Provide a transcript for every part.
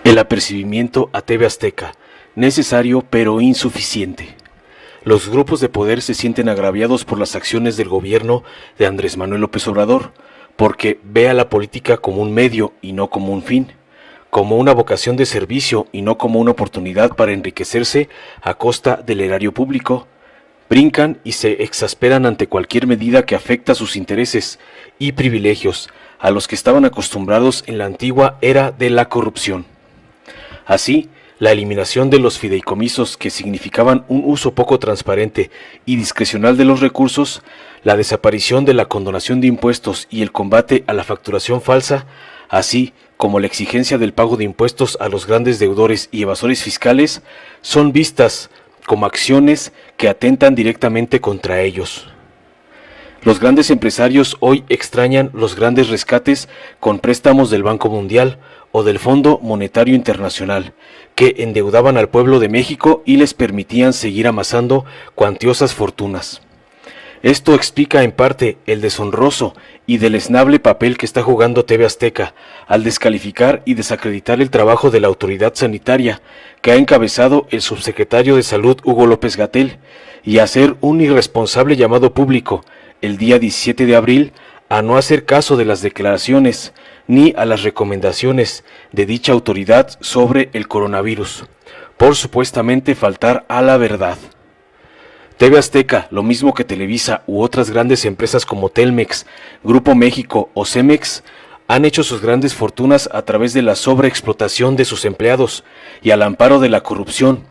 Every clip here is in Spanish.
El apercibimiento a TV Azteca, necesario pero insuficiente. Los grupos de poder se sienten agraviados por las acciones del gobierno de Andrés Manuel López Obrador, porque ve a la política como un medio y no como un fin, como una vocación de servicio y no como una oportunidad para enriquecerse a costa del erario público. Brincan y se exasperan ante cualquier medida que afecta sus intereses y privilegios, a los que estaban acostumbrados en la antigua era de la corrupción. Así, la eliminación de los fideicomisos, que significaban un uso poco transparente y discrecional de los recursos, la desaparición de la condonación de impuestos y el combate a la facturación falsa, así como la exigencia del pago de impuestos a los grandes deudores y evasores fiscales, son vistas como acciones que atentan directamente contra ellos. Los grandes empresarios hoy extrañan los grandes rescates con préstamos del Banco Mundial o del Fondo Monetario Internacional, que endeudaban al pueblo de México y les permitían seguir amasando cuantiosas fortunas. Esto explica en parte el deshonroso y deleznable papel que está jugando TV Azteca al descalificar y desacreditar el trabajo de la autoridad sanitaria que ha encabezado el subsecretario de Salud Hugo López-Gatell y hacer un irresponsable llamado público el día 17 de abril a no hacer caso de las declaraciones ni a las recomendaciones de dicha autoridad sobre el coronavirus, por supuestamente faltar a la verdad. TV Azteca, lo mismo que Televisa u otras grandes empresas como Telmex, Grupo México o Cemex, han hecho sus grandes fortunas a través de la sobreexplotación de sus empleados y al amparo de la corrupción,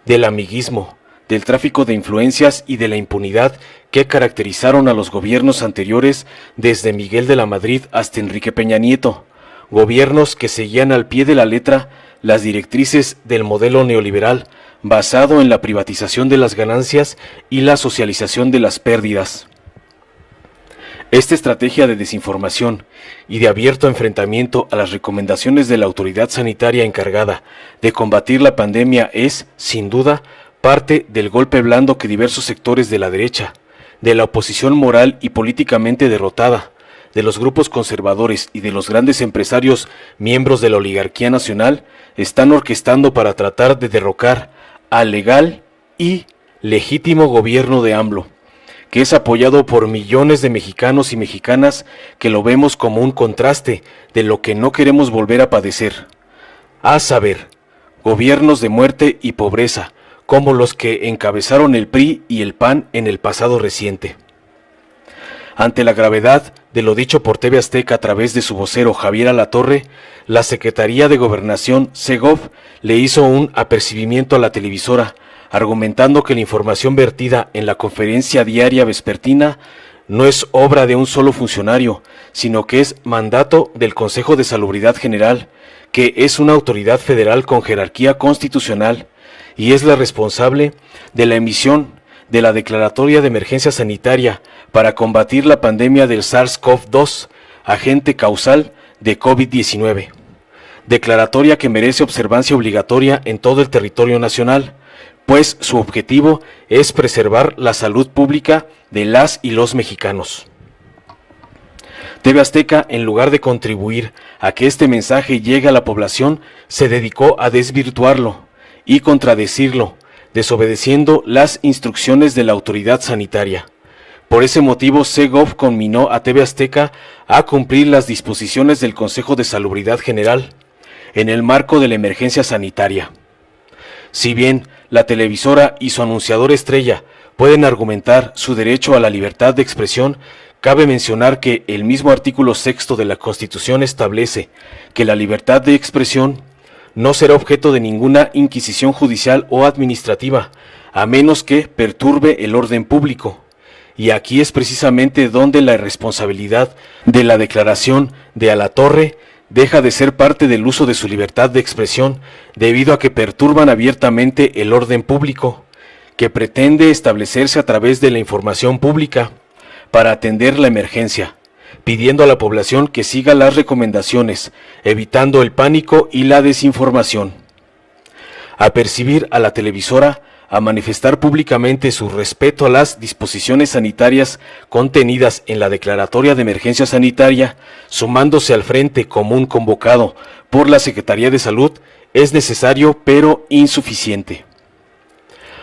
del amiguismo, del tráfico de influencias y de la impunidad que caracterizaron a los gobiernos anteriores desde Miguel de la Madrid hasta Enrique Peña Nieto, gobiernos que seguían al pie de la letra las directrices del modelo neoliberal basado en la privatización de las ganancias y la socialización de las pérdidas. Esta estrategia de desinformación y de abierto enfrentamiento a las recomendaciones de la autoridad sanitaria encargada de combatir la pandemia es, sin duda, parte del golpe blando que diversos sectores de la derecha, de la oposición moral y políticamente derrotada, de los grupos conservadores y de los grandes empresarios miembros de la oligarquía nacional están orquestando para tratar de derrocar al legal y legítimo gobierno de AMLO, que es apoyado por millones de mexicanos y mexicanas que lo vemos como un contraste de lo que no queremos volver a padecer. A saber, gobiernos de muerte y pobreza, como los que encabezaron el PRI y el PAN en el pasado reciente. Ante la gravedad de lo dicho por TV Azteca a través de su vocero Javier Alatorre, la Secretaría de Gobernación, Segov, le hizo un apercibimiento a la televisora, argumentando que la información vertida en la conferencia diaria vespertina no es obra de un solo funcionario, sino que es mandato del Consejo de Salubridad General, que es una autoridad federal con jerarquía constitucional, y es la responsable de la emisión de la declaratoria de emergencia sanitaria para combatir la pandemia del SARS-CoV-2, agente causal de COVID-19. Declaratoria que merece observancia obligatoria en todo el territorio nacional, pues su objetivo es preservar la salud pública de las y los mexicanos. TV Azteca, en lugar de contribuir a que este mensaje llegue a la población, se dedicó a desvirtuarlo y contradecirlo, desobedeciendo las instrucciones de la autoridad sanitaria. Por ese motivo, Segov conminó a TV Azteca a cumplir las disposiciones del Consejo de Salubridad General en el marco de la emergencia sanitaria. Si bien la televisora y su anunciador estrella pueden argumentar su derecho a la libertad de expresión, cabe mencionar que el mismo artículo 6 de la Constitución establece que la libertad de expresión no será objeto de ninguna inquisición judicial o administrativa, a menos que perturbe el orden público. Y aquí es precisamente donde la irresponsabilidad de la declaración de Alatorre deja de ser parte del uso de su libertad de expresión, debido a que perturban abiertamente el orden público, que pretende establecerse a través de la información pública para atender la emergencia, pidiendo a la población que siga las recomendaciones, evitando el pánico y la desinformación. Apercibir a la televisora a manifestar públicamente su respeto a las disposiciones sanitarias contenidas en la Declaratoria de Emergencia Sanitaria, sumándose al frente común convocado por la Secretaría de Salud, es necesario pero insuficiente.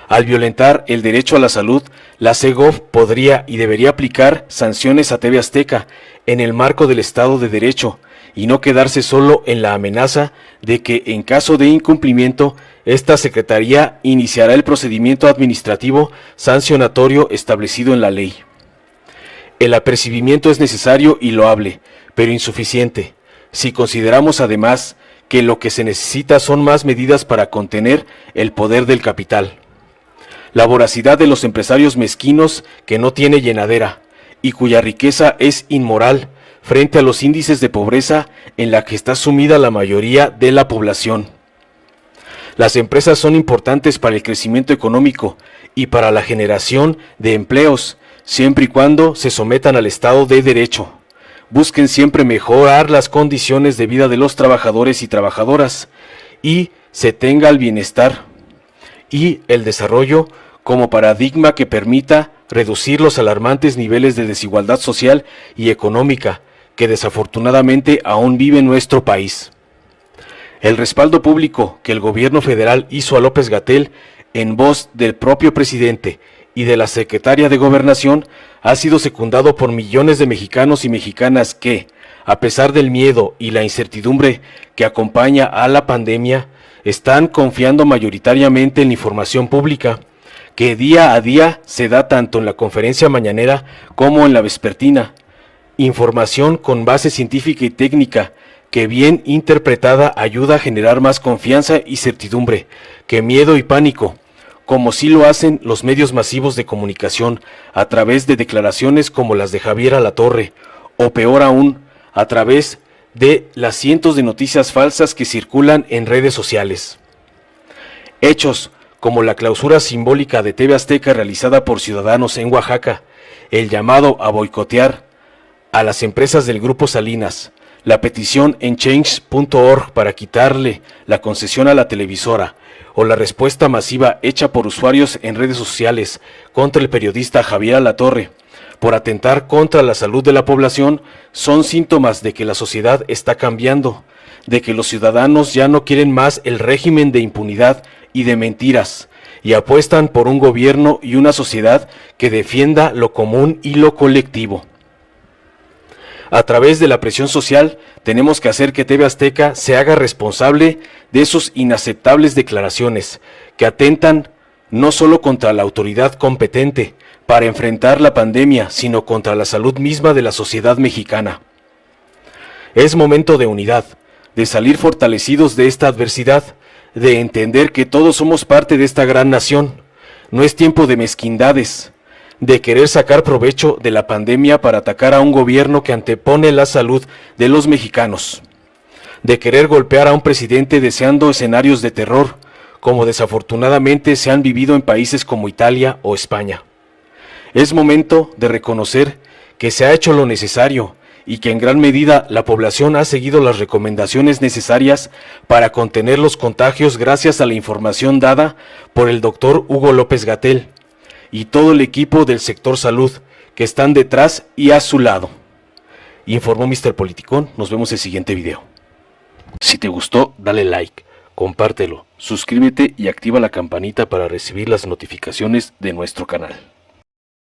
Al violentar el derecho a la salud, la CEGOV podría y debería aplicar sanciones a TV Azteca en el marco del Estado de Derecho y no quedarse solo en la amenaza de que en caso de incumplimiento, esta Secretaría iniciará el procedimiento administrativo sancionatorio establecido en la ley. El apercibimiento es necesario y loable, pero insuficiente, si consideramos además que lo que se necesita son más medidas para contener el poder del capital. La voracidad de los empresarios mezquinos que no tiene llenadera y cuya riqueza es inmoral frente a los índices de pobreza en la que está sumida la mayoría de la población. Las empresas son importantes para el crecimiento económico y para la generación de empleos, siempre y cuando se sometan al Estado de Derecho. Busquen siempre mejorar las condiciones de vida de los trabajadores y trabajadoras y se tenga el bienestar y el desarrollo como paradigma que permita reducir los alarmantes niveles de desigualdad social y económica que desafortunadamente aún vive en nuestro país. El respaldo público que el gobierno federal hizo a López-Gatell en voz del propio presidente y de la secretaria de Gobernación ha sido secundado por millones de mexicanos y mexicanas que, a pesar del miedo y la incertidumbre que acompaña a la pandemia, están confiando mayoritariamente en la información pública, que día a día se da tanto en la conferencia mañanera como en la vespertina. Información con base científica y técnica, que bien interpretada ayuda a generar más confianza y certidumbre que miedo y pánico, como sí lo hacen los medios masivos de comunicación a través de declaraciones como las de Javier Alatorre, o peor aún, a través de las cientos de noticias falsas que circulan en redes sociales. Hechos como la clausura simbólica de TV Azteca realizada por ciudadanos en Oaxaca, el llamado a boicotear a las empresas del Grupo Salinas, la petición en change.org para quitarle la concesión a la televisora, o la respuesta masiva hecha por usuarios en redes sociales contra el periodista Javier Alatorre, por atentar contra la salud de la población, son síntomas de que la sociedad está cambiando, de que los ciudadanos ya no quieren más el régimen de impunidad y de mentiras, y apuestan por un gobierno y una sociedad que defienda lo común y lo colectivo. A través de la presión social, tenemos que hacer que TV Azteca se haga responsable de sus inaceptables declaraciones, que atentan no solo contra la autoridad competente para enfrentar la pandemia, sino contra la salud misma de la sociedad mexicana. Es momento de unidad, de salir fortalecidos de esta adversidad, de entender que todos somos parte de esta gran nación. No es tiempo de mezquindades, de querer sacar provecho de la pandemia para atacar a un gobierno que antepone la salud de los mexicanos, de querer golpear a un presidente deseando escenarios de terror, como desafortunadamente se han vivido en países como Italia o España. Es momento de reconocer que se ha hecho lo necesario y que en gran medida la población ha seguido las recomendaciones necesarias para contener los contagios gracias a la información dada por el doctor Hugo López-Gatell y todo el equipo del sector salud que están detrás y a su lado. Informó Mr. Politicón. Nos vemos en el siguiente video. Si te gustó, dale like, compártelo, suscríbete y activa la campanita para recibir las notificaciones de nuestro canal.